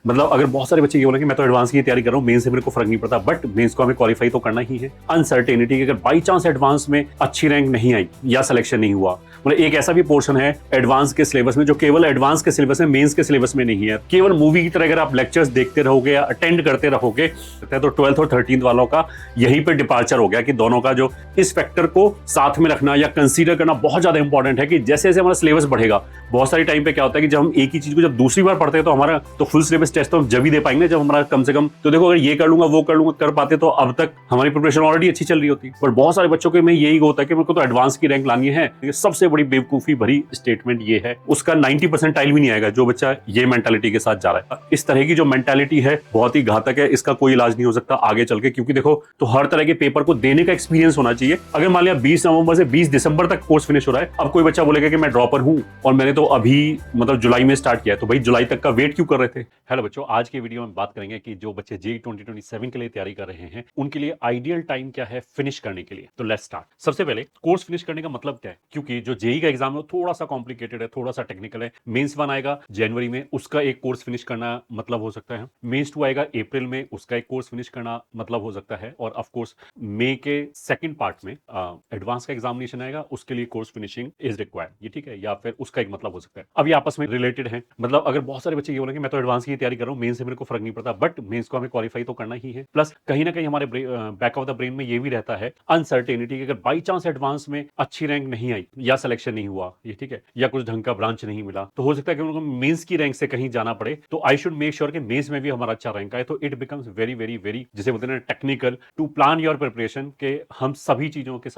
मतलब अगर बहुत सारे बच्चे ये बोले कि मैं तो एडवांस की तैयारी कर रहा हूँ, मेंस से मेरे को फर्क नहीं पड़ता, बट मेंस को हमें क्वालिफाई तो करना ही है। अनसर्टेनिटी कि अगर बाई चांस एडवांस में अच्छी रैंक नहीं आई या सिलेक्शन नहीं हुआ, मतलब एक ऐसा भी पोर्शन है एडवांस के सिलेबस में जो केवल एडवांस के सिलेबस में, मेंस के सिलेबस में नहीं है। केवल मूवी की तरह अगर आप लेक्चर्स देखते रहोगे या अटेंड करते रहोगे तो 12th और 13th वालों का यहीं पे डिपार्चर हो गया कि दोनों का जो इस फैक्टर को साथ में रखना या कंसीडर करना बहुत ज्यादा इंपॉर्टेंट है कि जैसे जैसे हमारा सिलेबस बढ़ेगा, बहुत सारे टाइम पे क्या होता है कि जब हम एक ही चीज को जब दूसरी बार पढ़ते हैं तो हमारा तो फुल सिलेबस टेस्ट तो हम जब ही दे पाएंगे जब हमारा कम से कम, तो देखो अगर ये कर लूंगा वो कर लूंगा कर पाते तो अब तक हमारी प्रिपरेशन ऑलरेडी अच्छी चल रही होती। पर बहुत सारे बच्चों के में यही होता है कि मेरे को तो एडवांस की रैंक लानी है। ये सबसे बड़ी बेवकूफी भरी स्टेटमेंट ये है, उसका 90% भी नहीं आएगा जो बच्चा ये मेंटालिटी के साथ जा रहा है। इस तरह की जो मेंटालिटी है बहुत ही घातक है, इसका कोई इलाज नहीं हो सकता आगे चल के, क्योंकि देखो तो हर तरह के पेपर को देने का एक्सपीरियंस होना चाहिए। अगर मान लिया 20 नवंबर से 20 दिसंबर तक कोर्स फिनिश हो रहा है, अब कोई बच्चा बोलेगा कि मैं ड्रॉपर हूं और मैंने तो अभी मतलब जुलाई में स्टार्ट किया है, तो भाई जुलाई तक का वेट क्यों कर रहे थे। हेलो बच्चों, आज के वीडियो में बात करेंगे कि जो बच्चे जेईई 2027 के लिए तैयारी कर रहे हैं उनके लिए आइडियल टाइम क्या है फिनिश करने के लिए। तो लेट्स स्टार्ट। सबसे पहले कोर्स फिनिश करने का मतलब क्या है, क्योंकि जो जेईई का एग्जाम है वो थोड़ा सा कॉम्प्लिकेटेड है, थोड़ा सा टेक्निकल है। मेंस 1 आएगा जनवरी में, उसका एक कोर्स फिनिश करना मतलब हो सकता है। मेंस 2 आएगा अप्रैल में, उसका एक कोर्स फिनिश करना मतलब हो सकता है। और ऑफ कोर्स मई के सेकंड पार्ट में एडवांस का एग्जामिनेशन आएगा, उसके लिए कोर्स फिनिशिंग इज रिक्वायर्ड, ये ठीक है, या फिर उसका एक मतलब हो सकता है। अब ये आपस में रिलेटेड है। मतलब अगर बहुत सारे बच्चे ये बोलेंगे मैं तो एडवांस की तैयारी कर रहा हूँ, मेंस से मेरे को फर्क नहीं पड़ता, बट मेंस को हमें क्वालिफाई तो करना ही है। प्लस कहीं ना कहीं हमारे बैक ऑफ द ब्रेन में ये भी रहता है अनसर्टेनिटी कि अगर बाई चांस एडवांस में अच्छी रैंक नहीं आई या सिलेक्शन नहीं हुआ, ये ठीक है, या कुछ ढंग का ब्रांच नहीं मिला, तो हो सकता है कि उनको मेंस की रैंक से कहीं जाना पड़े। तो आई शुड मेक श्योर कि मेंस में भी हमारा अच्छा रैंक आए। तो it becomes very very very, जिसे बोलते हैं technical, to plan your preparation, के हम सभी चीजों के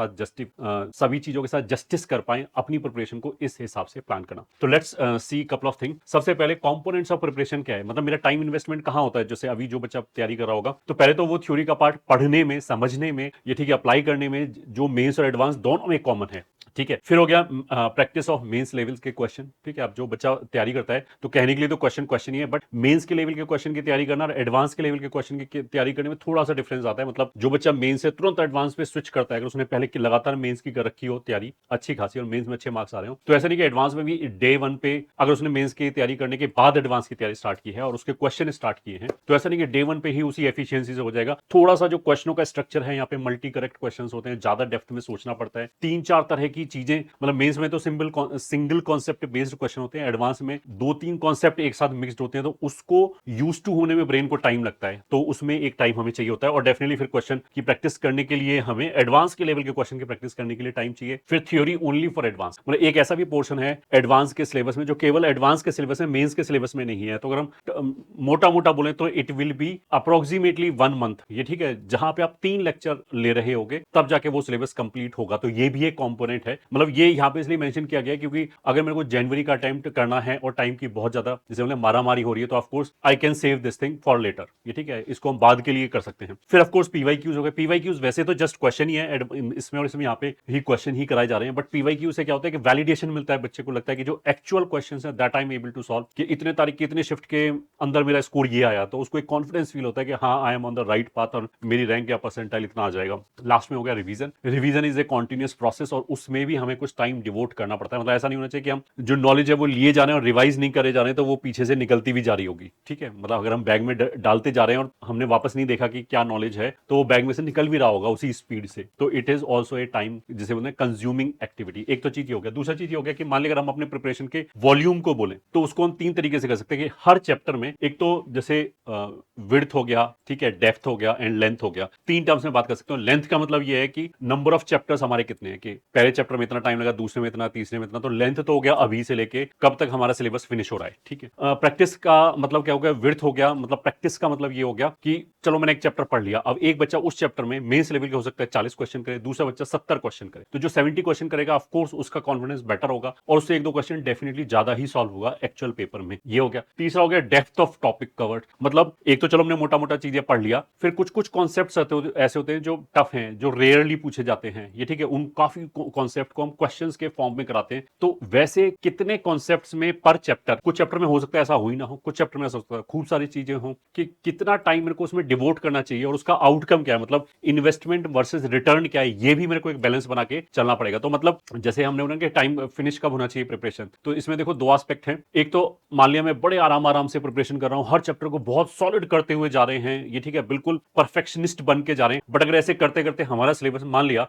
साथ जस्टिस कर पाए अपनी प्रिपरेशन को, इस हिसाब से प्लान करना। तो let's see couple of thing. सबसे पहले कंपोनेंट्स ऑफ प्रिपरेशन क्या है, मतलब मेरा टाइम इन्वेस्टमेंट कहां होता है। जैसे अभी जो बच्चा तैयारी कर रहा होगा तो पहले तो वो थ्योरी का पार्ट पढ़ने में, समझने में, ये ठीक है, अप्लाई करने में, जो मेंस और एडवांस दोनों में कॉमन है, ठीक है। फिर हो गया प्रैक्टिस ऑफ मेंस लेवल के क्वेश्चन, ठीक है। अब जो बच्चा तैयारी करता है तो कहने के लिए तो क्वेश्चन ही है, बट मेंस के लेवल के क्वेश्चन की तैयारी करना और एडवांस के लेवल के क्वेश्चन की तैयारी करने में थोड़ा सा डिफरेंस आता है। मतलब जो बच्चा मेंस से तुरंत एडवांस पे स्विच करता है, अगर उसने पहले की लगातार मेंस की कर रखी हो तैयारी अच्छी खासी और मेंस में अच्छे मार्क्स आ रहे हो, तो ऐसा नहीं कि एडवांस में भी डे 1 पे अगर उसने मेंस की तैयारी करने के बाद एडवांस की तैयारी स्टार्ट की है और उसके क्वेश्चन स्टार्ट किए हैं, तो ऐसा नहीं कि डे 1 पे ही उसी एफिशिएंसी से हो जाएगा। थोड़ा सा जो क्वेश्चनों का स्ट्रक्चर है यहाँ पे मल्टी करेक्ट क्वेश्चन होते हैं, ज्यादा डेप्थ में सोचना पड़ता है, 3-4 तरह की चीजें। मतलब मेंस में तो सिंगल कॉन्सेप्ट बेस्ड क्वेश्चन होते हैं, एडवांस में 2-3 कॉन्सेप्ट एक साथ मिक्स्ड होते हैं, तो उसको यूज टू होने में ब्रेन को टाइम लगता है, तो उसमें एक टाइम हमें चाहिए होता है। और डेफिनेटली फिर क्वेश्चन की प्रैक्टिस करने के लिए हमें एडवांस के लेवल के क्वेश्चन की प्रैक्टिस करने के लिए टाइम चाहिए। फिर थ्योरी ओनली फॉर एडवांस, मतलब एक ऐसा भी पोर्शन है एडवांस के सिलेबस में जो केवल एडवांस के सिलेबस में, मेंस के सिलेबस में नहीं है। तो अगर हम मोटा मोटा बोले तो it will be approximately 1 month, ये ठीक है, जहां पे आप 3 लेक्चर ले रहे होगे तब जाके वो सिलेबस कंप्लीट होगा। तो ये भी एक कंपोनेंट है। मतलब ये यहाँ पे इसलिए मेंशन किया गया क्योंकि अगर मेरे को जनवरी का अटेम्प्ट करना है और टाइम की बहुत ज्यादा जैसे मतलब मारामारी हो रही है, तो of course I can save this thing for later, ये ठीक है, इसको हम बाद के लिए कर सकते हैं। फिर ऑफ कोर्स पीवाईक्यूज हो गए। पीवाईक्यूज वैसे तो जस्ट क्वेश्चन ही है, इसमें और इसमें यहाँ पे ही क्वेश्चन ही कराए जा रहे हैं, बट पीवाईक्यू से क्या होता है कि वैलिडेशन मिलता है, बच्चे को लगता है कि जो एक्चुअल क्वेश्चन है that I am able to solve, कि इतने तारीख के इतने शिफ्ट के अंदर मेरा स्कोर ये आया, तो उसको एक कॉन्फिडेंस फील होता है कि हाँ I am on the right path और मेरी रैंक या परसेंटाइल इतना आ जाएगा। लास्ट में हो गया revision. Revision is a continuous process और उसमें भी हमें कुछ टाइम डिवोट करना पड़ता है। मतलब ऐसा नहीं होना चाहिए कि हम जो नॉलेज है वो लिए जा रहे हैं और रिवाइज नहीं करे जा रहे हैं तो वो पीछे से निकलती भी जा रही होगी, ठीक है। मतलब अगर हम बैग में डालते जा रहे हैं और हमने वापस नहीं देखा कि क्या नॉलेज है, तो वो बैग में से निकल भी रहा होगा उसी स्पीड से। तो it is also a time, जिसे बोलते हैं कंज्यूमिंग एक्टिविटी। एक तो चीज ये हो गया। दूसरा चीज ये हो गया कि मान लीजिए अगर हम अपने प्रिपरेशन के वॉल्यूम को बोले तो उसको हम 3 तरीके से कर सकते हैं कि हर चैप्टर में, एक तो जैसे विड्थ हो गया, ठीक है, डेप्थ हो गया एंड लेंथ हो गया, 3 टर्म्स में बात कर सकते हो। लेंथ का मतलब ये है कि नंबर ऑफ चैप्टर्स हमारे कितने हैं, कि पहले चैप्टर में इतना टाइम लगा, दूसरे में इतना, तीसरे में इतना। तो लेंथ तो हो गया अभी से लेके कब तक हमारा सिलेबस फिनिश हो रहा है, ठीक है। प्रैक्टिस का मतलब क्या हो गया, विड्थ हो गया, मतलब प्रैक्टिस का मतलब ये हो गया कि चलो मैंने एक चैप्टर पढ़ लिया, अब एक बच्चा उस चैप्टर में मेंस लेवल के हो सकता है 40 क्वेश्चन करे, दूसरा बच्चा 70 क्वेश्चन करे, तो जो 70 क्वेश्चन करेगा ऑफ कोर्स उसका कॉन्फिडेंस बेटर होगा और उससे 1-2 क्वेश्चन डेफिनेटली ज्यादा ही सॉल्व होगा एक्चुअल पेपर में, ये हो गया। तीसरा हो गया डेप्थ ऑफ टॉपिक कवर्ड। मतलब एक तो चलो हमने मोटा मोटा चीजें पढ़ लिया, फिर कुछ कॉन्सेप्ट ऐसे होते हैं जो टफ हैं, जो रेयरली पूछे जाते हैं, ये ठीक है, उन काफी कॉन्सेप्ट कॉन्सेप्ट को हम क्वेश्चंस के फॉर्म में कराते हैं, तो वैसे कितने कॉन्सेप्ट्स में पर चैप्टर, कुछ चैप्टर में हो सकता है ऐसा हो ही ना हो, कुछ चैप्टर में ऐसा हो सकता है खूब सारी चीजें हो, कि कितना टाइम मेरे को उसमें डिवोट करना चाहिए और उसका आउटकम क्या है, मतलब इन्वेस्टमेंट वर्सेस रिटर्न क्या है, ये भी मेरे को एक बैलेंस बना के चलना पड़ेगा। तो मतलब जैसे हमने बोला कि टाइम फिनिश कब होना चाहिए प्रिपरेशन, तो इसमें देखो दो एस्पेक्ट हैं। एक तो मान लिया मैं बड़े आराम आराम से प्रिपरेशन कर रहा हूं, हर चैप्टर को बहुत सॉलिड करते हुए जा रहे हैं, ये ठीक है, बिल्कुल परफेक्शनिस्ट बन के जा रहे हैं, बट अगर ऐसे करते करते हमारा सिलेबस मान लिया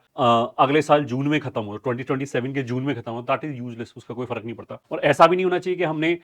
अगले साल जून में खत्म हो, 2027 के जून में खत्म हो, दैट इज यूजलेस, उसका कोई फर्क नहीं पड़ता। और ऐसा भी नहीं होना चाहिए कि हमने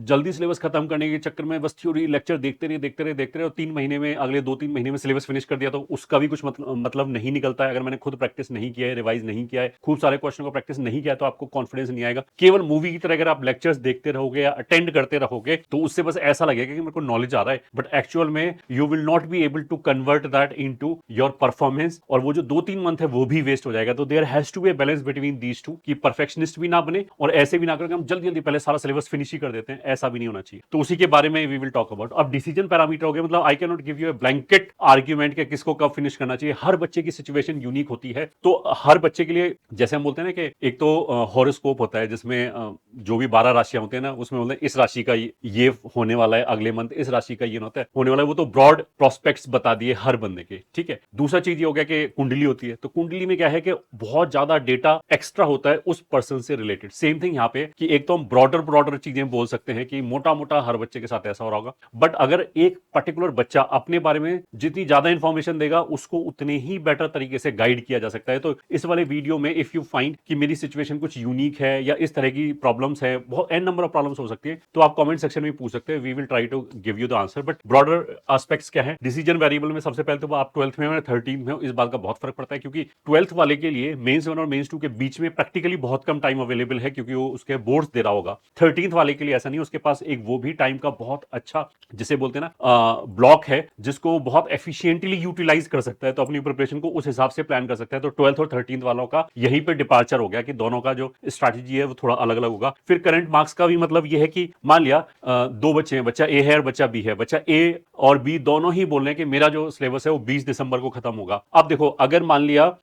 जल्दी सिलेबस खत्म करने के चक्कर में बस थ्योरी लेक्चर देखते रहे और 3 महीने में, अगले 2-3 महीने में सिलेबस फिनिश कर दिया, तो उसका भी कुछ मतलब नहीं निकलता है। अगर मैंने खुद प्रैक्टिस नहीं किया है, रिवाइज नहीं किया है, खूब सारे क्वेश्चन को प्रैक्टिस नहीं किया, तो आपको कॉन्फिडेंस नहीं आएगा। केवल मूवी की तरह अगर आप लेक्चर्स देखते रहोगे या अटेंड करते रहोगे, तो उससे बस ऐसा लगेगा कि मेरे को नॉलेज आ रहा है, बट एक्चुअल में you will not be able to convert that into your performance, और वो जो 2-3 मंथ है वो भी वेस्ट हो जाएगा। तो there has to be a balance between these two, कि परफेक्शनिस्ट भी ना बने और ऐसे भी ना करें हम जल्दी जल्दी पहले सारा सिलेबस फिनिश ही कर देते हैं, ऐसा भी नहीं होना चाहिए। तो उसी के बारे में वी विल टॉक अबाउट। अब डिसीजन पैरामीटर हो गया, मतलब I can not give you a blanket argument कि किसको कब फिनिश करना चाहिए, हर बच्चे की सिचुएशन यूनिक होती है। तो हर बच्चे के लिए, जैसे हम बोलते हैं ना कि एक तो हॉरोस्कोप होता है जिसमें जो भी 12 राशियां होते हैं ना, उसमें बोलते हैं इस राशि का ये होने वाला है अगले मंथ, इस राशि का ये होता है होने वाला है, वो तो ब्रॉड प्रोस्पेक्ट्स बता दिए हर बंदे के, ठीक है। दूसरा चीज ये हो गया कि कुंडली होती है, तो कुंडली में क्या है कि बहुत ज्यादा डेटा एक्स्ट्रा होता है उस पर्सन से रिलेटेड। सेम थिंग यहाँ पे कि एक तो हम ब्रॉडर चीजें बोल सकते हैं कि मोटा मोटा हर बच्चे के साथ ऐसा हो रहा होगा, बट अगर एक पर्टिकुलर बच्चा अपने बारे में जितनी ज्यादा इंफॉर्मेशन देगा, उसको उतने ही बेटर तरीके से गाइड किया जा सकता है। तो इस वाले वीडियो में इफ यू फाइंड कि मेरी सिचुएशन कुछ यूनिक है या इस तरह की प्रॉब्लम्स है, बहुत एन नंबर ऑफ प्रॉब्लम्स हो सकती है, तो आप कमेंट सेक्शन में पूछ सकते हैं, we will try to give you the answer. But broader aspects क्या है डिसीजन वेरिएबल में, सबसे पहले तो आप 12th में हो या 13th में हो, इस बात का बहुत फर्क पड़ता है, क्योंकि 12th वाले के लिए मेंस 1 और मेंस 2 के बीच में प्रैक्टिकली बहुत कम टाइम अवेलेबल है, क्योंकि वो उसके बोर्ड्स दे रहा होगा। 13th वाले के लिए ऐसा नहीं, उसके पास एक वो भी टाइम का बहुत अच्छा, जिसे बोलते हैं ना, ब्लॉक है, जिसको बहुत एफिशिएंटली यूटिलाइज कर सकता है, तो अपनी प्रिपरेशन को उस हिसाब से प्लान कर सकता है। तो 12th और 13th वालों का यहीं पे डिपार्चर हो गया कि दोनों का जो स्ट्रैटेजी है वो थोड़ा अलग अलग होगा। फिर करंट मार्क्स का भी मतलब ये है कि मान लिया दो बच्चे हैं, बच्चा ए है और बच्चा बी है, बच्चा ए और बी दोनों ही बोल रहे हैं कि मेरा जो सिलेबस है वो 20 दिसंबर को खत्म होगा। अब देखो, अगर मान लिया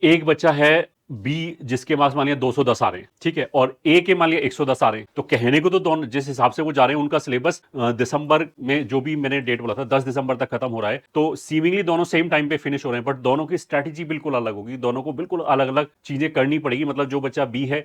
एक बच्चा है बी जिसके मार्क्स मान लिया 210 आ रहे हैं, ठीक है, और ए के मान लिया 110 आ रहे हैं, तो कहने को तो दोनों जिस हिसाब से वो जा रहे हैं, उनका सिलेबस दिसंबर में, जो भी मैंने डेट बोला था 10 दिसंबर तक खत्म हो रहा है, तो सीमिंगली दोनों सेम टाइम पे फिनिश हो रहे हैं, बट दोनों की स्ट्रैटेजी बिल्कुल अलग होगी, दोनों को बिल्कुल अलग अलग चीजें करनी पड़ेगी। मतलब जो बच्चा बी है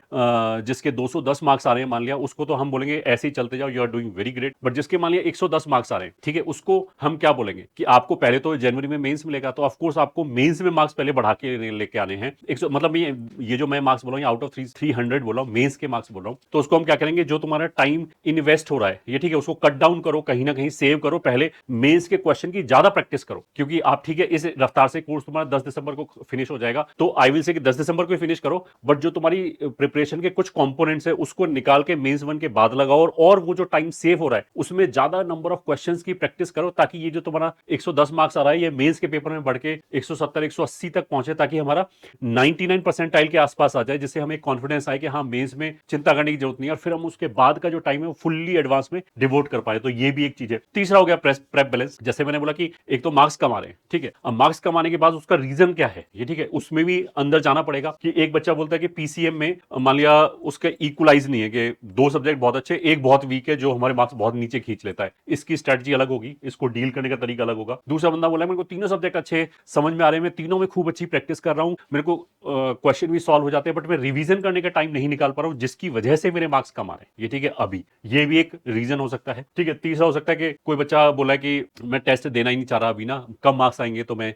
जिसके 210 मार्क्स आ रहे हैं मान लिया, उसको तो हम बोलेंगे ऐसे ही चलते जाओ, you are doing very great, but जिसके मान लिया 110 मार्क्स आ रहे हैं, ठीक है, उसको हम क्या बोलेंगे कि आपको पहले तो जनवरी में मेंस मिलेगा, तो ऑफकोर्स आपको मेंस में मार्क्स पहले बढ़ा के लेके आने हैं। मतलब ये जो मैं मार्क्स बोल रहा हूँ आउट ऑफ 300 बोल रहा हूँ, मेंस के मार्क्स बोल रहा हूँ, तो उसको हम क्या करेंगे, जो तुम्हारा टाइम इन्वेस्ट हो रहा है ये ठीक है, उसको कट डाउन करो, कहीं ना कहीं सेव करो, पहले मेंस के क्वेश्चन की ज्यादा प्रैक्टिस करो, क्योंकि आप ठीक है इस रफ्तार से कोर्स तुम्हारा 10 दिसंबर को फिनिश हो जाएगा, तो आई विल से कि 10 दिसंबर को फिनिश करो, बट जो तुम्हारी प्रिपरेशन के कुछ कंपोनेंट्स है उसको निकाल के मेंस 1 के बाद लगाओ, और वो जो टाइम सेव हो रहा है उसमें ज्यादा नंबर ऑफ क्वेश्चंस की प्रैक्टिस करो, ताकि ये जो तुम्हारा 110 मार्क्स आ रहा है ये मेंस के पेपर में बढ़ के 170 180 तक पहुंचे, ताकि हमारा 99 परसेंटाइल के आसपास आ जाए, जिससे हमें कॉन्फिडेंस आए कि हाँ मेंस में चिंता करने की जरूरत नहीं है, और फिर हम उसके बाद का जो टाइम है वो फुल्ली एडवांस में डिवोट कर पाए। तो ये भी एक चीज है। तीसरा हो गया प्रेप बैलेंस। जैसे मैंने बोला कि एक तो मार्क्स कमा रहे हैं, ठीक है, अब मार्क्स कमाने के बाद उसका रीजन क्या है, ये ठीक है, उसमें भी अंदर जाना पड़ेगा कि एक बच्चा बोलता है कि पीसीएम में मान लिया उसका इक्वलाइज नहीं है, कि 2 सब्जेक्ट बहुत अच्छे, एक बहुत वीक है जो हमारे मार्क्स बहुत नीचे खींच लेता है, इसकी स्ट्रेटजी अलग होगी, इसको डील करने का तरीका अलग होगा। दूसरा बंदा बोला मेरे को तीनों सब्जेक्ट अच्छे समझ में आ रहे हैं, मैं तीनों में खूब अच्छी प्रैक्टिस कर रहा हूं, मेरे को क्वेश्चन भी सॉल्व हो जाते हैं, बट मैं रिवीजन करने का टाइम नहीं निकाल पा रहा हूं, जिसकी वजह से मेरे मार्क्स कम आ रहे हैं, ये ठीक है, अभी ये भी एक रीजन हो सकता है, ठीक है। तीसरा हो सकता है कि कोई बच्चा बोला कि मैं टेस्ट देना ही नहीं चाह रहा, अभी ना कम मार्क्स आएंगे तो मैं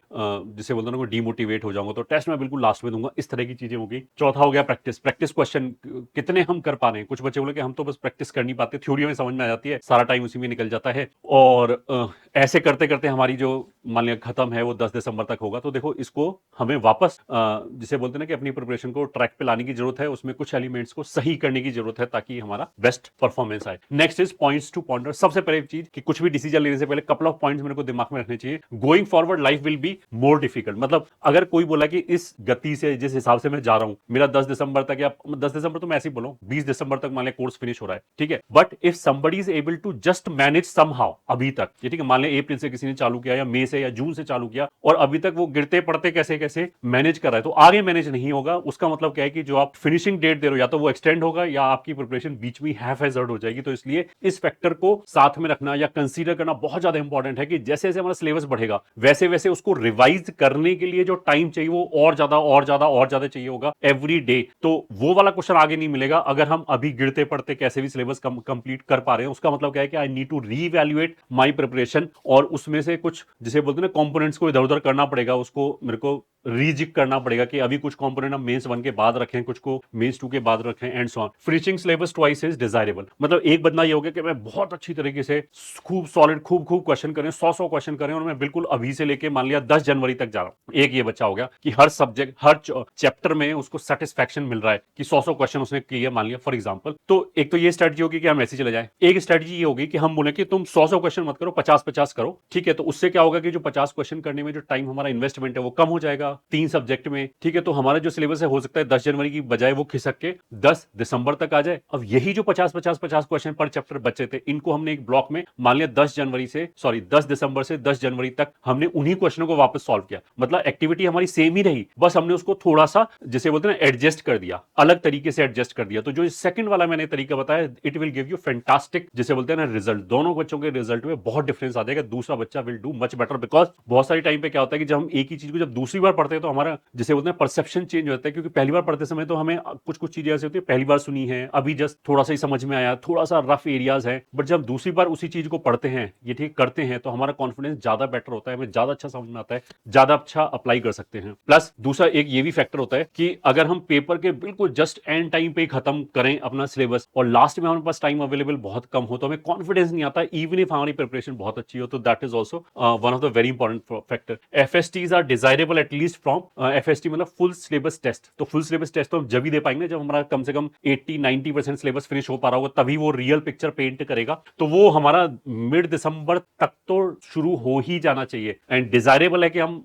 जिसे बोलते हैं डिमोटिवेट हो जाऊंगा, तो टेस्ट मैं बिल्कुल लास्ट में दूंगा, इस तरह की चीजें होगी। चौथा हो गया प्रैक्टिस क्वेश्चन कितने हम कर पा रहे हैं। कुछ बच्चे बोले कि हम तो बस प्रैक्टिस कर नहीं पाते, थ्योरी में समझ में आ जाती है, सारा टाइम उसी में निकल जाता है, और ऐसे करते करते हमारी जो मान लिया खत्म है वो 10 दिसंबर तक होगा। तो देखो इसको हमें वापस जिसे बोलते हैं ना कि अपनी प्रिपरेशन को ट्रैक पे लाने की जरूरत है, उसमें कुछ एलिमेंट्स को सही करने की जरूरत है, ताकि हमारा बेस्ट परफॉर्मेंस आए। Next is points to ponder. सबसे पहले चीज कि कुछ भी डिसीजन लेने से पहले कपल ऑफ पॉइंट्स मेरे को दिमाग में रखने चाहिए। Going forward life will be more difficult. मतलब अगर कोई बोला कि इस गति से जिस हिसाब से मैं जा रहा हूं, मेरा 10 दिसंबर तक, या 10 दिसंबर तो मैं ऐसे ही बोलूं 20 दिसंबर तक मान लिया कोर्स फिनिश हो रहा है, ठीक है, but if somebody is able to just manage somehow, अभी तक ये ठीक है, मान लिया अप्रैल से किसी ने चालू किया या मई से से या जून से चालू किया और अभी तक वो गिरते पड़ते कैसे कैसे मैनेज कर रहा है, तो आगे मैनेज नहीं होगा। उसका मतलब क्या है कि जो आप फिनिशिंग डेट दे रहे हो या तो वो एक्सटेंड होगा या आपकी प्रिपरेशन बीच में हैफ हेजर्ड हो जाएगी। तो इसलिए इस फैक्टर को साथ में रखना या कंसीडर करना बहुत ज्यादा इंपॉर्टेंट है कि जैसे जैसे हमारा सिलेबस बढ़ेगा वैसे वैसे उसको रिवाइज करने के लिए जो टाइम चाहिए वो और ज्यादा और ज्यादा और ज्यादा चाहिए होगा एवरी डे। तो वो वाला क्वेश्चन आगे नहीं मिलेगा अगर हम अभी गिरते पड़ते कैसे भी सिलेबस कंप्लीट कर पा रहे हैं। उसका मतलब क्या है कि I need to reevaluate my preparation और उसमें से कुछ जिसे बोलते हैं ना कंपोनेंट्स को इधर उधर करना पड़ेगा, उसको मेरे को रीजिक करना पड़ेगा कि अभी कुछ कंपोनेंट हम मेंस 1 के बाद रखें, कुछ को मेंस 2 के बाद रखें and so on. Finishing syllabus twice is desirable, मतलब एक बदला ये हो गया कि मैं बहुत अच्छी तरीके से खूब सॉलिड खूब खूब क्वेश्चन करें, 100 क्वेश्चन करें और मैं बिल्कुल अभी से लेके मान लिया 10 जनवरी तक जा रहा हूं। एक ये बच्चा हो गया कि हर सब्जेक्ट हर चैप्टर में उसको सेटिस्फैक्शन मिल रहा है कि 100 क्वेश्चन उसने क्लियर मान लिया फॉर एग्जाम्पल। तो एक तो ये स्ट्रेटजी होगी कि हम ऐसे चले जाए। एक स्ट्रेटजी ये होगी कि हम बोले कि तुम 100 क्वेश्चन मत करो, 50-50 करो, ठीक है। तो उससे क्या होगा कि जो 50 क्वेश्चन करने में जो टाइम हमारा इन्वेस्टमेंट है वो कम हो जाएगा 3 सब्जेक्ट में, ठीक है। तो हमारा जो सिलेबस है हो सकता है 10 जनवरी की बजाय वो खिसक के 10 दिसंबर तक आ जाए। अब यही जो 50-50 क्वेश्चन पर चैप्टर बचे थे इनको हमने एक ब्लॉक में मान लिया 10 दिसंबर से 10 जनवरी तक हमने उन्हीं क्वेश्चनों को वापस सॉल्व किया। मतलब एक्टिविटी हमारी सेम ही रही, बस हमने उसको थोड़ा सा जिसे बोलते हैं एडजस्ट कर दिया, अलग तरीके से एडजस्ट कर दिया। तो जो सेकंड वाला मैंने तरीका बताया it will give you fantastic जिसे बोलते हैं ना रिजल्ट। दोनों बच्चों के रिजल्ट में बहुत डिफरेंस आ जाएगा। दूसरा बच्चा will do much better because बहुत सारी टाइम पे क्या होता है कि जब हम एक ही चीज को जब दूसरी बार पढ़ते हैं तो हमारा जिसे बोलते हैं परसेप्शन चेंज होता है। क्योंकि पहली बार पढ़ते समय तो हमें कुछ कुछ चीजें ऐसी होती है पहली बार सुनी है, अभी जस्ट थोड़ा सा ही समझ में आया, थोड़ा सा रफ एरियाज है, बट जब दूसरी बार उसी चीज को पढ़ते हैं ये ठीक करते हैं तो हमारा कॉन्फिडेंस ज्यादा बेटर होता है, हमें ज्यादा अच्छा समझ में आता है, ज्यादा अच्छा अप्लाई कर सकते हैं। प्लस दूसरा एक ये भी फैक्टर होता है कि अगर हम पेपर के बिल्कुल जस्ट एंड टाइम पे खत्म करें अपना सिलेबस और लास्ट में हमारे पास टाइम अवेलेबल बहुत कम हो तो हमें कॉन्फिडेंस नहीं आता इवन इफ हमारी प्रिपरेशन बहुत अच्छी हो। तो that is also one of the very important factor. FSTs are desirable at least from FST मतलब फुल सिलेबस टेस्ट। तो फुल सिलेबस टेस्ट तो हम जब ही दे पाएंगे जब हमारा कम से कम 80-90% सिलेबस फिनिश हो पा रहा होगा, तभी वो रियल पिक्चर पेंट करेगा। तो वो हमारा मिड दिसंबर तक तो शुरू हो ही जाना चाहिए एंड डिजायरेबल है कि हम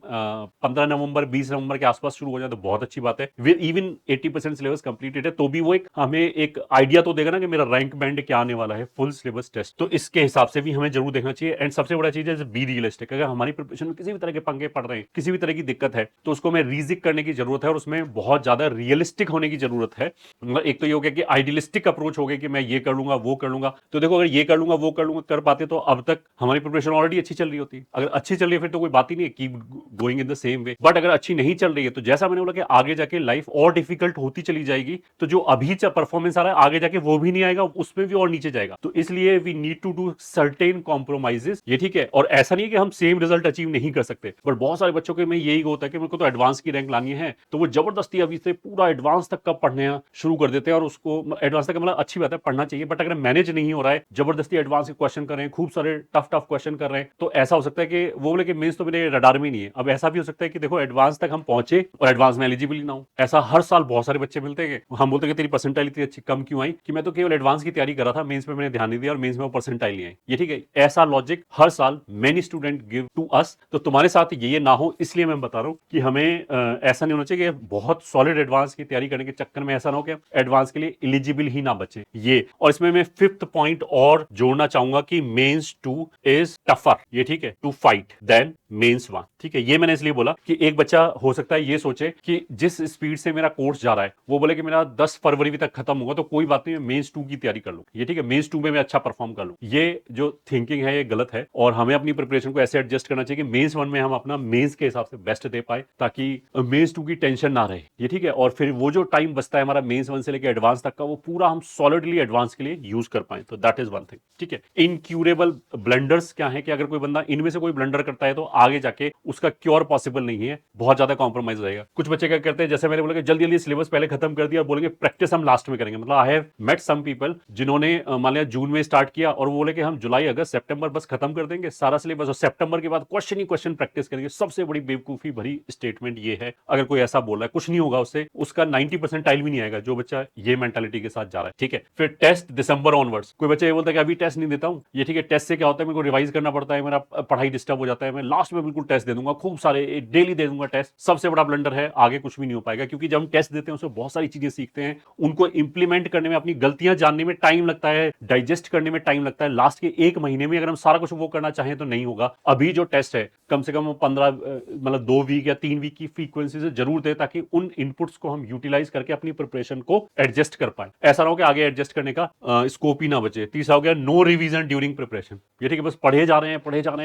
15 नवंबर 20 नवंबर के आसपास शुरू हो जाए तो बहुत अच्छी बात है। इवन 80% सिलेबस कंप्लीटेड है तो भी वो एक हमें एक आइडिया तो देगा ना कि मेरा रैंक बैंड क्या आने वाला है फुल सिलेबस टेस्ट। तो इसके हिसाब से भी हमें जरूर देखना चाहिए। एंड सबसे बड़ा चीज है बी रियलिस्टिक। अगर हमारी प्रिपरेशन में किसी भी तरह के पंगे पड़ रहे हैं, किसी भी तरह की दिक्कत है तो उसको हमें रीजिक करने की जरूरत है और उसमें बहुत ज्यादा रियलिस्टिक होने की जरूरत है। एक तो ये हो गया कि आइडियलिस्टिक अप्रोच हो गया कि मैं ये कर लूंगा वो कर लूंगा। तो देखो अगर ये कर लूंगा वो कर लूंगा कर पाते तो अब तक हमारी प्रिपरेशन ऑलरेडी अच्छी चल रही होती। अगर अच्छी चल रही है फिर तो कोई बात ही नहीं है, keep going in the same way. But अगर अच्छी नहीं चल रही है तो जैसा मैंने बोला कि आगे जाके लाइफ और डिफिकल्ट होती चली जाएगी। तो जो अभी परफॉर्मेंस आ रहा है आगे जाके वो भी नहीं आएगा, उसमें भी और नीचे जाएगा। तो इसलिए we need to do certain compromises, ये ठीक है। और ऐसा नहीं है कि हम सेम रिजल्ट अचीव नहीं कर सकते, बट बहुत सारे बच्चों के में यही होता है कि मेरे को तो एडवांस की रैंक लानी है तो वो जबरदस्ती अभी से पूरा एडवांस तक का पढ़ने शुरू कर देते हैं। और उसको एडवांस तक मतलब अच्छी बात है पढ़ना चाहिए, बट अगर मैनेज नहीं हो रहा है जबरदस्ती एडवांस के क्वेश्चन कर रहे हैं, खूब सारे टफ क्वेश्चन कर रहे हैं, तो ऐसा हो सकता है कि वो बोले कि मेंस तो मेरे रडार में नहीं है। अब ऐसा भी हो सकता है कि देखो एडवांस तक हम पहुंचे और एडवांस में एलिजिबल ही ना हो। ऐसा हर साल बहुत सारे बच्चे मिलते हैं, हम बोलते हैं तेरी परसेंटाइल इतनी अच्छी कम क्यों आई, कि मैं तो केवल एडवांस की तैयारी कर रहा था, मेंस में मैंने ध्यान नहीं दिया और मेंस में वो परसेंटाइल नहीं आई। ये ठीक है, ऐसा लॉजिक हर साल many student give to us. तो तुम्हारे साथ ये ना हो इसलिए मैं बता रहा हूं कि हमें ऐसा नहीं होना चाहिए कि बहुत सॉलिड एडवांस की तैयारी करने के चक्कर में ऐसा ना हो कि एडवांस के लिए एलिजिबल ही ना बचे ये। और इसमें मैं फिफ्थ पॉइंट और जोड़ना चाहूंगा कि मेंस 2 इज टफर, ये ठीक है, टू फाइट देन मेंस 1। ठीक है, ये मैंने इसलिए बोला कि एक बच्चा हो सकता है ये सोचे कि जिस स्पीड से मेरा कोर्स जा रहा है वो बोले कि मेरा 10 फरवरी तक खत्म होगा तो कोई बात नहीं, मैं मेंस 2 की तैयारी कर लूं, ये ठीक है, मेंस 2 में मैं अच्छा परफॉर्म कर लूं। ये जो थिंकिंग है ये गलत है और हमें अपनी प्रिपरेशन को ऐसे एडजस्ट करना चाहिए कि मेंस 1 में हम अपना मेंस के हिसाब से बेस्ट दे पाए ताकि मेंस 2 की टेंशन ना रहे, ये ठीक है। और फिर वो जो टाइम बचता है हमारा मेंस 1 से लेकर एडवांस तक का वो पूरा हम सॉलिडली एडवांस के लिए यूज कर पाए। तो दैट इज वन थिंग, ठीक है। इनक्यूरेबल ब्लंडर्स क्या है कि अगर कोई बंदा इनमें से कोई ब्लंडर करता है तो आगे जाके उसका क्योर पॉसिबल नहीं है, बहुत ज्यादा कॉम्प्रोमाइज रहेगा। कुछ बच्चे क्या करते हैं, जैसे मैंने बोला कि जल्दी जल्दी सिलेबस पहले खत्म कर दिया और बोलेंगे प्रैक्टिस हम लास्ट में करेंगे। मतलब I have met some people जिन्होंने मान लिया जून में स्टार्ट किया और वो बोले कि हम जुलाई अगस्त सितंबर बस खत्म कर देंगे सारा सिलेबस और सितंबर के बाद क्वेश्चन ही क्वेश्चन प्रैक्टिस करेंगे। सबसे बड़ी बेवकूफी भरी स्टेटमेंट ये है, अगर कोई ऐसा बोल रहा है कुछ नहीं होगा उससे, उसका 90% टाइल भी नहीं आएगा जो बच्चा ये मेंटालिटी के साथ जा रहा है। ठीक है, फिर टेस्ट दिसंबर ऑनवर्ड्स, कोई बच्चा ये बोलता है कि अभी टेस्ट नहीं देता हूं, ये ठीक है, टेस्ट से क्या होता है, मेरे को रिवाइज करना पड़ता है, मेरा पढ़ाई डिस्टर्ब हो जाता है, मैं लास्ट में बिल्कुल टेस्ट दे दूंगा, खूब सारे डेली दे दूंगा टेस्ट। सबसे बड़ा ब्लंडर है, आगे कुछ भी नहीं हो पाएगा, क्योंकि जब हम टेस्ट देते हैं उसमें बहुत सारी चीजें सीखते हैं, उनको इंप्लीमेंट करने में, अपनी गलतियां जानने में टाइम लगता है, डाइजेस्ट करने में टाइम लगता है। लास्ट के 1 महीने में अगर हम सारा कुछ वो करना चाहें तो नहीं होगा। अभी जो टेस्ट है कम से कम 15 मतलब 2 वीक या 3 वीक की फ्रीक्वेंसी से जरूर दे, ताकि उन इनपुट्स को हम यूटिलाइज करके अपनी प्रिपरेशन को एडजस्ट कर पाए। ऐसा ना हो कि आगे एडजस्ट करने का स्कोप ही ना बचे। तीसरा हो गया नो रिवीजन ड्यूरिंग प्रिपरेशन, ये ठीक है, बस पढ़े जा रहे हैं,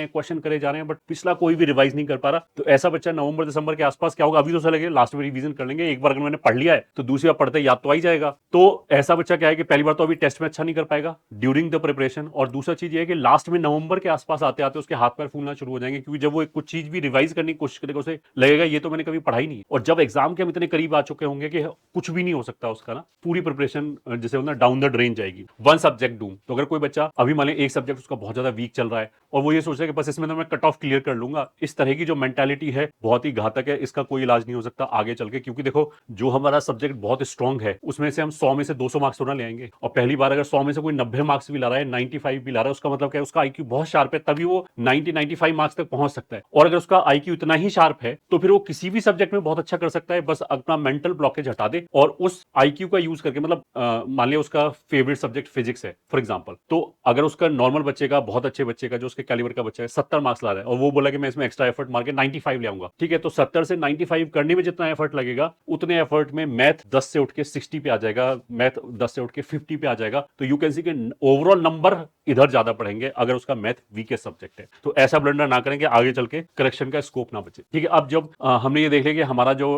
क्वेश्चन करे जा रहे हैं, बट पिछला कोई भी रिवाइज नहीं कर पा रहा। तो ऐसा बच्चा नवंबर दिसंबर के आसपास क्या होगा, अभी तो चलेगा, लास्ट में रिवीजन कर लेंगे, एक बार अगर मैंने पढ़ लिया है तो दूसरी बार पढ़ते याद तो आ ही जाएगा। तो ऐसा बच्चा क्या है कि पहली बार तो अभी टेस्ट में अच्छा नहीं कर पाएगा ड्यूरिंग द प्रिपरेशन, और दूसरा चीज ये है कि लास्ट में नवंबर के आसपास आते आते उसके हाथ पैर फूलना शुरू हो जाएंगे, क्योंकि जब वो कुछ चीज भी रिवाइज करने की कोशिश करेगा उसे लगेगा ये तो मैंने कभी पढ़ा ही नहीं। और जब एग्जाम के हम इतने करीब आ चुके होंगे कि कुछ भी नहीं हो सकता उसका ना, पूरी प्रिपरेशन जैसे होना डाउन द ड्रेन जाएगी। वन सब्जेक्ट डूम, तो अगर कोई बच्चा अभी मान लिया एक सब्जेक्ट उसका बहुत ज्यादा वीक चल रहा है और वो ये सोच रहा है कि बस इसमें तो मैं कट ऑफ क्लियर कर लूंगा, इस तरह की जो मेंटालिटी है बहुत ही घातक है, इसका कोई इलाज नहीं हो सकता आगे चल के। क्योंकि देखो, जो हमारा सब्जेक्ट बहुत स्ट्रांग है उसमें से हम 100 में से 200 मार्क्स थोड़ा ले आएंगे, और पहली बार अगर 100 में से कोई 90 मार्क्स भी ला रहा है, 95 भी ला रहा है, उसका मतलब क्या है, उसका आईक्यू बहुत शार्प है, तभी वो 90-95 मार्क्स तक पहुंच सकता है। और अगर उसका आईक्यू इतना ही शार्प है तो फिर वो किसी भी सब्जेक्ट में बहुत अच्छा कर सकता है, बस अपना मेंटल ब्लॉकेज हटा दे और उस आईक्यू का यूज करके, मतलब मान लिया उसका फेवरेट सब्जेक्ट फिजिक्स है फॉर एग्जाम्पल, तो अगर उसका नॉर्मल बच्चे का, बहुत अच्छे बच्चे का, जो उसके कैलिबर का बच्चा है, 70 मार्क्स ला रहा है और वो बोला कि मैं इसमें एक्स्ट्रा एफर्ट मार के 95 ले आऊंगा, ठीक है, तो 70 से 95 करने में जितना एफर्ट लगेगा उतने एफर्ट में मैथ 10 से उठ के 60 पे आ जाएगा, मैथ 10 से उठ के 50 पे आ जाएगा। तो यू कैन सी के ओवरऑल नंबर इधर ज्यादा पढ़ेंगे अगर उसका मैथ वीकेस्ट सब्जेक्ट है। तो ऐसा ब्लंडर ना करें कि आगे चल के करेक्शन का स्कोप ना बचे। ठीक है, अब जब हमने ये देख लिया कि हमारा जो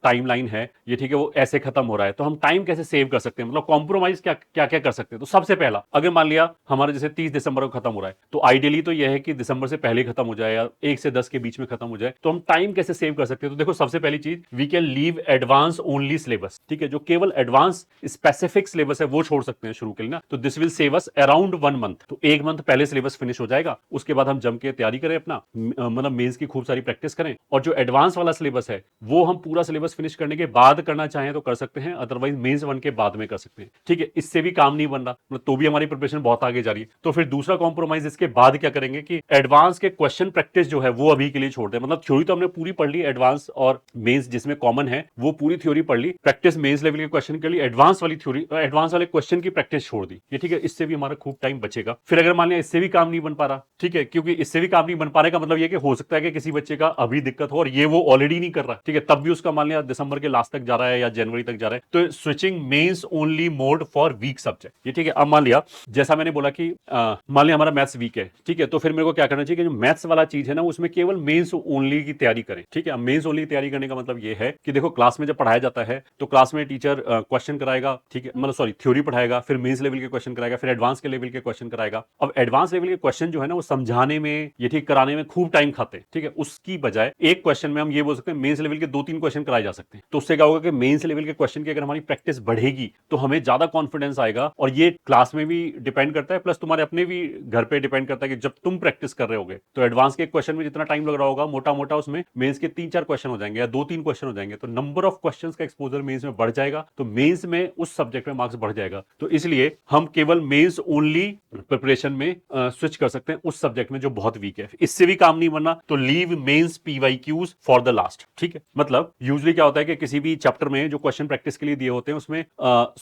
टाइम लाइन है ये ठीक है वो ऐसे खत्म हो रहा है, तो हम टाइम कैसे सेव कर सकते हैं, मतलब कॉम्प्रोमाइज क्या क्या क्या कर सकते हैं। तो सबसे पहला, अगर मान लिया हमारा जैसे 30 दिसंबर को खत्म हो रहा है, तो आइडियली तो यह है कि दिसंबर से पहले खत्म हो जाए या 1 से 10 के बीच में खत्म हो जाए। तो हम टाइम कैसे सेव कर सकते हैं, तो देखो सबसे पहली चीज, we can leave advance only syllabus. ठीक है, जो केवल एडवांस स्पेसिफिक सिलेबस है वो छोड़ सकते हैं शुरू के लिए ना, तो this will save us around 1 month. तो 1 मंथ पहले सिलेबस फिनिश हो जाएगा, उसके बाद हम जम के तैयारी करें अपना, मतलब मेंस की खूब सारी प्रैक्टिस करें, और जो एडवांस वाला सिलेबस है वो हम पूरा सिलेबस फिनिश करने के बाद करना चाहें तो कर सकते हैं, अदरवाइज मेंस 1 के बाद में कर सकते हैं। ठीक है, इससे भी काम नहीं बन रहा, मतलब तो भी हमारी प्रिपरेशन बहुत आगे जा रही है। तो फिर दूसरा कॉम्प्रोमाइज इसके बाद क्या करेंगे कि एडवांस के क्वेश्चन प्रैक्टिस जो है वो अभी के लिए छोड़ दें। मतलब थ्योरी तो हमने पूरी पढ़ ली, एडवांस और मेंस जिसमें कॉमन है वो पूरी थ्योरी पढ़ ली, प्रैक्टिस मेंस लेवल के क्वेश्चन के लिए एडवांस वाली थ्योरी, एडवांस वाले क्वेश्चन की प्रैक्टिस छोड़ दी। ये ठीक है, इससे भी हमारा खूब टाइम बचेगा। फिर अगर मान लिया इससे भी काम नहीं बन पा रहा, ठीक है, क्योंकि इससे भी काम नहीं बन पाने का मतलब ये कि हो सकता है कि किसी बच्चे का अभी दिक्कत हो और ये वो ऑलरेडी नहीं कर रहा, ठीक है, तब भी उसका मान लिया दिसंबर के लास्ट तक जा रहा है या जनवरी तक जा रहा है, तो switching mains only mode for weak subject. ये ठीक है, अब मान लिया जैसा मैंने बोला कि मान लिया हमारा मैथ्स वीक है, ठीक है, तो फिर मेरे को क्या करना चाहिए कि जो मैथ्स वाला चीज है ना उसमें केवल मेंस ओनली की तैयारी करें। ठीक है, मेंस ओनली की तैयारी करने का मतलब ये है कि देखो क्लास में जब पढ़ाया जाता है तो क्लास में टीचर क्वेश्चन कराएगा, ठीक है, मतलब सॉरी थ्योरी पढ़ाएगा, फिर मेंस लेवल के क्वेश्चन कराएगा, फिर एडवांस के लेवल के क्वेश्चन कराएगा। अब एडवांस लेवल के क्वेश्चन जो है ना वो समझाने में, ये ठीक कराने में खूब टाइम खाते हैं। ठीक है, उसकी बजाय एक क्वेश्चन में हम ये बोल सकते हैं मेंस लेवल के 2-3 क्वेश्चन कराए जा सकते हैं। तो उससे क्या होगा कि मेंस लेवल के क्वेश्चन की अगर हमारी प्रैक्टिस बढ़ेगी तो हमें ज्यादा कॉन्फिडेंस आएगा, और ये क्लास में भी डिपेंड करता है, प्लस तुम्हारे अपने भी घर पे डिपेंड करता है कि जब तुम प्रैक्टिस कर रहे होगे तो एडवांस के क्वेश्चन में जितना टाइम लग रहा होगा मोटा मोटा उसमें मेंस के 3-4 क्वेश्चन हो जाएंगे या 2-3 क्वेश्चन हो जाएंगे, तो नंबर ऑफ क्वेश्चंस का एक्सपोजर मेंस में बढ़ जाएगा, तो मेंस में उस सब्जेक्ट में मार्क्स बढ़ जाएगा। तो इसलिए हम केवल मेंस ओनली प्रिपरेशन में स्विच कर सकते हैं उस सब्जेक्ट में जो बहुत वीक है। इससे भी काम नहीं बनना तो leave mains PYQs for the last. ठीक है, मतलब यूजुअली क्या होता है कि किसी भी चैप्टर में जो क्वेश्चन प्रैक्टिस के लिए दिए होते हैं उसमें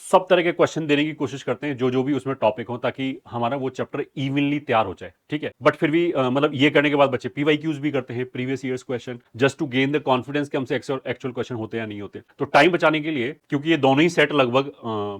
सब तरह के क्वेश्चन देने की कोशिश करते हैं जो भी उसमें टॉपिक हो, ताकि हमारा वो चैप्टर इवनली तैयार हो जाए। ठीक है, बट फिर भी मतलब ये करने के बाद बच्चे पीवाईक्यूज भी करते हैं, previous years question, just to gain the confidence कि हमसे एक्चुअल क्वेश्चन होते हैं या नहीं होते। तो टाइम बचाने के लिए, क्योंकि ये दोनों ही सेट लगभग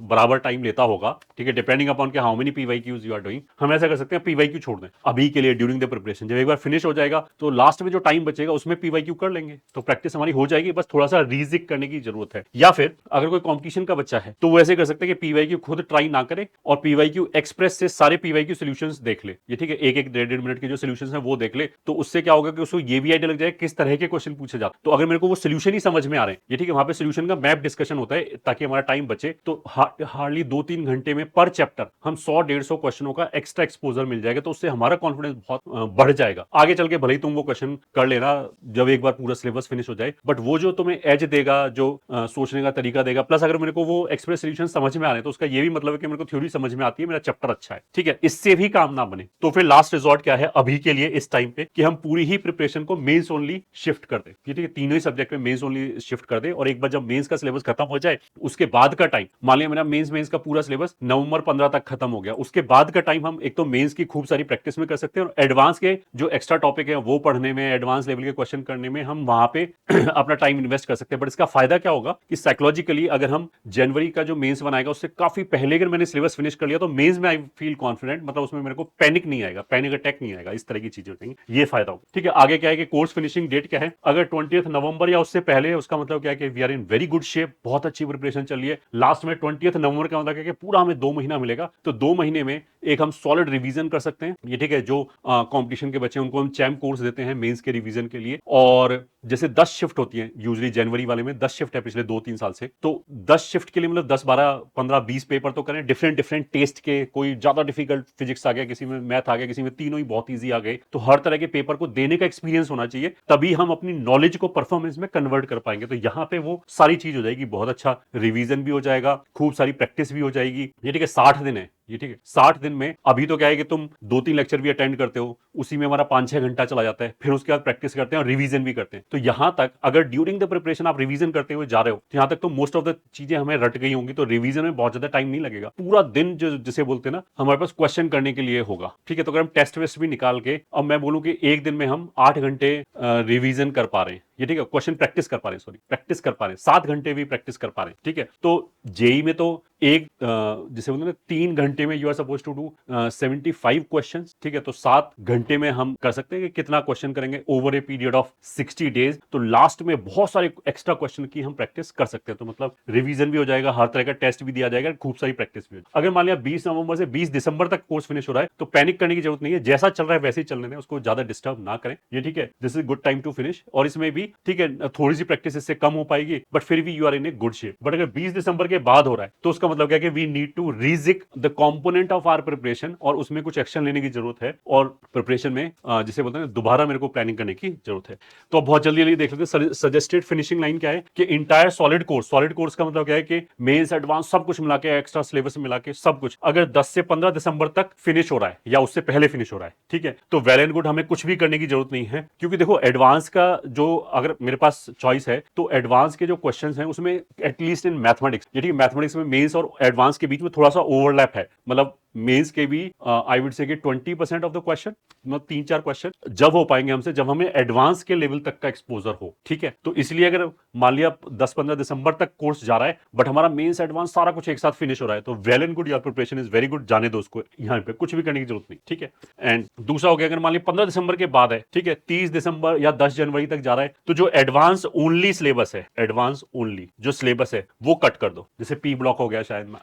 बराबर टाइम लेता होगा, ठीक है, डिपेंडिंग अपॉन के how many PYQs you are doing, हम ऐसा कर सकते हैं पीवाईक्यू छोड़ दें अभी के लिए ड्यूरिंग द प्रिपरेशन। जब एक बार फिनिश हो जाएगा तो लास्ट में जो टाइम बचेगा उसमें पीवाईक्यू कर लेंगे, तो प्रैक्टिस हमारी हो जाएगी, बस थोड़ा सा रीजिक करने की जरूरत है। या फिर अगर कोई कंपटीशन का बच्चा है तो वो ऐसे कर सकते हैं कि पीवाईक्यू खुद ट्राई ना करे और पीवाईक्यू एक्सप्रेस से सारे पीवाईक्यू सॉल्यूशंस देख ले। ये ठीक है, एक 1.5 मिनट के जो सॉल्यूशंस हैं वो देख ले, तो उससे क्या होगा कि उसको ये भी आइडिया लग जाए किस तरह के क्वेश्चन पूछे जाते। तो अगर मेरे को वो सॉल्यूशन ही समझ में आ रहे हैं, ये ठीक है, वहां पे सॉल्यूशन का मैप डिस्कशन होता है ताकि हमारा टाइम बचे, तो हार्डली 2-3 घंटे में पर चैप्टर हम 100-150 क्वेश्चनों का एक्स्ट्रा एक्सपोजर मिल जाएगा, तो उससे हमारा कॉन्फिडेंस बहुत बढ़ जाएगा। आगे चल के भले ही तुम वो क्वेश्चन कर लेना, जब एक बार बार पूरा सिलेबस फिनिश हो जाए, बट वो जो तुम्हें एज देगा, जो सोचने का तरीका देगा, प्लस अगर मेरे को वो एक्सप्रेस सॉल्यूशन समझ में आ रहे हैं तो उसका ये भी मतलब है कि मेरे को थ्योरी समझ में आती है, मेरा चैप्टर अच्छा है, ठीक है। इससे भी काम ना बने तो फिर लास्ट रिजॉर्ट क्या है अभी के लिए इस टाइम पे, कि हम पूरी ही प्रिपरेशन को मेंस ओनली शिफ्ट कर दे, ठीक है, तीनों ही सब्जेक्ट में मेंस ओनली शिफ्ट कर दे। और एक बार जब मेंस का सिलेबस खत्म हो जाए, उसके बाद का टाइम, मान लिया मेरा मेंस का पूरा सिलेबस नवंबर 15 तक खत्म हो गया, उसके बाद का टाइम हम एक तो मेंस की खूब सारी प्रैक्टिस में कर सकते हैं, और एडवांस के जो एक्स्ट्रा टॉपिक है वो पढ़ने में, एडवांस लेवल के क्वेश्चन करने में हम वहां पे अपना टाइम इन्वेस्ट कर सकते हैं। बट इसका फायदा क्या होगा कि साइकोलॉजिकली अगर हम जनवरी का जो मेंस बनाएगा उससे काफी पहले अगर मैंने सिलेबस फिनिश कर लिया तो मेंस में आई फील कॉन्फिडेंट, मतलब उसमें मेरे को पैनिक नहीं आएगा, पैनिक अटैक नहीं आएगा, इस तरह की चीजें हो जाएंगी, ये फायदा होगा, ठीक है। आगे क्या है कि कोर्स फिनिशिंग डेट क्या है, अगर 20 नवंबर या उससे पहले है, उसका मतलब क्या है कि we are in very good shape, बहुत अच्छी प्रिपरेशन चल रही है। लास्ट में 20 नवंबर का मतलब क्या है कि पूरा हमें 2 महीना मिलेगा, तो 2 महीने में एक हम सॉलिड रिवीजन कर सकते हैं, ये ठीक है। जो कंपटीशन के बच्चे हैं उनको हम चैम्प कोर्स देते हैं मेंस के रिवीजन के लिए, और जैसे 10 शिफ्ट होती है यूजुअली, जनवरी वाले में 10 शिफ्ट है पिछले 2-3 साल से, तो 10 शिफ्ट के लिए मतलब 10 12 15 20 पेपर तो करें डिफरेंट टेस्ट के, कोई ज्यादा डिफिकल्ट फिजिक्स आ गया, किसी में मैथ आ गया, किसी में तीनों ही बहुत ईजी आ गए, तो हर तरह के पेपर को देने का एक्सपीरियंस होना चाहिए, तभी हम अपनी नॉलेज को परफॉर्मेंस में कन्वर्ट कर पाएंगे। तो यहां पे वो सारी चीज हो जाएगी, बहुत अच्छा रिवीजन भी हो जाएगा, खूब सारी प्रैक्टिस भी हो जाएगी, ये ठीक है। 60 दिन है ये, ठीक है। 60 दिन में अभी तो क्या है कि तुम 2-3 लेक्चर भी अटेंड करते हो, उसी में हमारा 5-6 घंटा चला जाता है, फिर उसके बाद प्रैक्टिस करते हैं और रिवीजन भी करते हैं। तो यहां तक अगर ड्यूरिंग द प्रिपरेशन आप रिवीजन करते हुए जा रहे हो, तो यहां तक तो मोस्ट ऑफ द चीजें हमें रट गई होंगी, तो रिवीजन में बहुत ज्यादा टाइम नहीं लगेगा, पूरा दिन जो जिसे बोलते हैं ना, हमारे पास क्वेश्चन करने के लिए होगा, ठीक है। तो अगर हम टेस्ट वेस्ट भी निकाल के, अब मैं बोलूं कि एक दिन में हम 8 घंटे रिवीजन कर पा रहे हैं, ये ठीक है, क्वेश्चन प्रैक्टिस कर पा रहे हैं, सॉरी प्रैक्टिस कर पा रहे हैं, 7 घंटे भी प्रैक्टिस कर पा रहे हैं, ठीक है। तो जेई में तो एक जिसे बोलते हैं 3 घंटे में you are suppose to do 75 question, ठीक है। तो 7 घंटे में हम कर सकते हैं कि कितना क्वेश्चन करेंगे over a period of 60 days, तो लास्ट में बहुत सारे एक्स्ट्रा क्वेश्चन की हम प्रैक्टिस कर सकते हैं। तो मतलब रिवीजन भी हो जाएगा, हर तरह का टेस्ट भी दिया जाएगा, खूब सारी प्रैक्टिस भी हो जाएगी। अगर मान लिया 20 नवंबर से 20 दिसंबर तक कोर्स फिनिश हो रहा है, तो पैनिक करने की जरूरत नहीं है, जैसा चल रहा है वैसे ही चलने दें, उसको ज्यादा डिस्टर्ब ना करें, ये ठीक है। This is good time to finish, और इसमें भी ठीक है थोड़ी सी प्रैक्टिस इससे कम हो पाएगी, बट फिर भी you are in a good shape. But अगर 20 दिसंबर के बाद हो रहा है तो उसका मतलब क्या है कि we need to rejig the component of our preparation, और उसमें कुछ एक्शन लेने की जरूरत है, और प्रिपरेशन में जिसे बोलते हैं दोबारा मेरे को प्लानिंग करने की जरूरत है। तो अब बहुत जल्दी देख लेते हैं सजेस्टेड फिनिशिंग लाइन क्या है कि इंटायर सॉलिड कोर्स का मतलब क्या है कि मेंस एडवांस सब कुछ मिला के, एक्स्ट्रा सिलेबस मिला के सब कुछ, अगर 10 से 15 दिसंबर तक फिनिश हो रहा है या उससे पहले फिनिश हो रहा है, ठीक है, तो वेल एंड गुड, हमें कुछ भी करने की जरूरत नहीं है। क्योंकि देखो एडवांस का जो अगर मेरे पास चॉइस है, तो एडवांस के जो क्वेश्चंस हैं उसमें एटलीस्ट इन मैथमेटिक्स, ये ठीक है, मैथमेटिक्स में मेंस और एडवांस के बीच में थोड़ा सा ओवरलैप है, मतलब मेंस के भी आई वुड से कि 20% ऑफ द क्वेश्चन, मतलब 3-4 क्वेश्चन जब हो पाएंगे हमसे जब हमें एडवांस के लेवल तक का एक्सपोजर हो, ठीक है। तो इसलिए अगर मान लिया 10-15 दिसंबर तक कोर्स जा रहा है, बट हमारा मेंस एडवांस सारा कुछ एक साथ फिनिश हो रहा है, तो well and good, your preparation is very good, जाने दो उसको, यहाँ पे कुछ भी करने की जरूरत नहीं, ठीक है। एंड दूसरा हो गया, अगर मान लिया 15 दिसंबर के बाद है, ठीक है, 30 दिसंबर या 10 जनवरी तक जा रहा है, तो जो एडवांस ओनली सिलेबस है, एडवांस ओनली जो सिलेबस है वो कट कर दो, जैसे पी ब्लॉक हो गया शायद,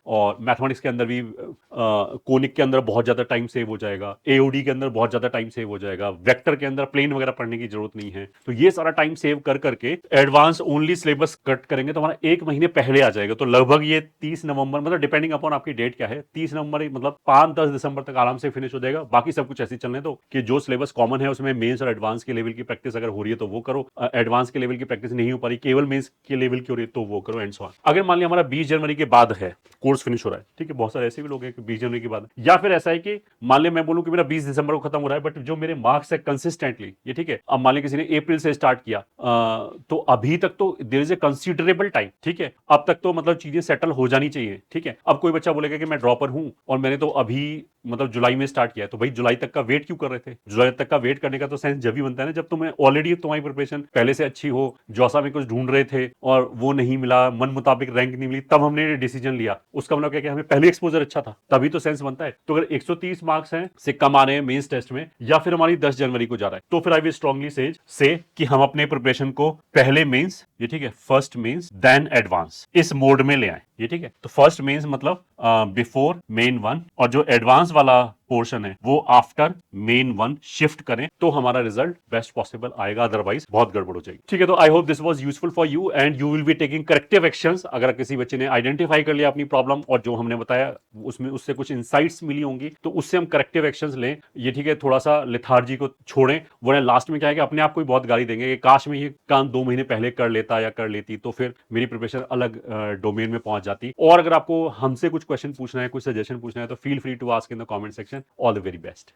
और मैथमेटिक्स के अंदर भी कोनिक के अंदर बहुत ज्यादा टाइम सेव हो जाएगा, एओडी के अंदर बहुत ज्यादा टाइम सेव हो जाएगा, वेक्टर के अंदर प्लेन वगैरह पढ़ने की जरूरत नहीं है, तो ये सारा टाइम सेव कर करके एडवांस ओनली सिलेबस कट करेंगे तो हमारा 1 महीने पहले आ जाएगा। तो लगभग ये 30 नवंबर, मतलब डिपेंडिंग अपॉन आपकी डेट क्या है, 30 नवंबर मतलब 5-10 दिसंबर तक आराम से फिनिश हो जाएगा। बाकी सब कुछ ऐसे चलने दो कि जो सिलेबस कॉमन है उसमें मेंस और एडवांस के लेवल की प्रैक्टिस अगर हो रही है तो वो करो, एडवांस के लेवल की प्रैक्टिस नहीं हो पा रही, केवल मेंस के लेवल की हो रही है तो वो करो, एंड सो ऑन। अगर मान लिया हमारा 20 जनवरी के बाद है कोर्स फिनिश हो रहा है, ठीक है, बहुत सारे ऐसे भी लोग हैं कि 20 जनवरी के बाद, या फिर ऐसा है कि मान लिया मैं बोलूं कि मेरा 20 दिसंबर को खत्म हो रहा है, बट जो मेरे मार्क्स है कंसिस्टेंटली, ये ठीक है, अब मान लिया किसी ने अप्रैल से स्टार्ट किया, तो अभी तक तो there is a considerable time, ठीक है, अब तक तो मतलब चीजें सेटल हो जानी चाहिए, ठीक है। अब कोई बच्चा बोलेगा कि मैं ड्रॉपर हूं और मैंने तो अभी मतलब जुलाई में स्टार्ट किया है, तो भाई जुलाई तक का वेट क्यों कर रहे थे? जुलाई तक का वेट करने का तो सेंस जब भी बनता है ना जब तुम्हें ऑलरेडी तुम्हारी प्रिपरेशन पहले से अच्छी हो, जौसा में कुछ ढूंढ रहे थे और वो नहीं मिला, मन मुताबिक रैंक नहीं मिली, तब हमने डिसीजन लिया, उसका मतलब क्या कि हमें पहले एक्सपोजर अच्छा था, तभी तो सेंस बनता है। तो अगर 130 मार्क्स हैं से कम आ रहे हैं मेंस टेस्ट में, या फिर हमारी 10 जनवरी को जा रहा है, तो फिर आई विल स्ट्रांगली से कि हम अपने प्रिपरेशन को पहले मेंस, ये ठीक है, फर्स्ट मेंस देन एडवांस, इस मोड में ले आए, ये ठीक है। तो फर्स्ट मेंस मतलब बिफोर मेन 1, और जो एडवांस वाला पोर्शन है वो आफ्टर मेन वन शिफ्ट करें तो हमारा रिजल्ट बेस्ट पॉसिबल आएगा, अदरवाइज बहुत गड़बड़ हो जाएगी। ठीक है, तो I hope this was useful for you and you will be taking corrective actions. अगर किसी बच्चे ने आइडेंटिफाई कर लिया अपनी प्रॉब्लम और जो हमने बताया उसमें उससे कुछ इंसाइट्स मिली होंगी तो उससे हम करेक्टिव एक्शंस लें। ये ठीक है, थोड़ा सा लिथार्जी को छोड़ें, वरना लास्ट में क्या है कि अपने आप को भी बहुत गाली देंगे कि काश मैं ये काम 2 महीने पहले कर लेता या कर लेती तो फिर मेरी प्रिपरेशन अलग डोमेन में पहुंच जाती। और अगर आपको हमसे कुछ क्वेश्चन पूछना है, कुछ सजेशन पूछना है तो feel free to ask in the comment section. All the very best.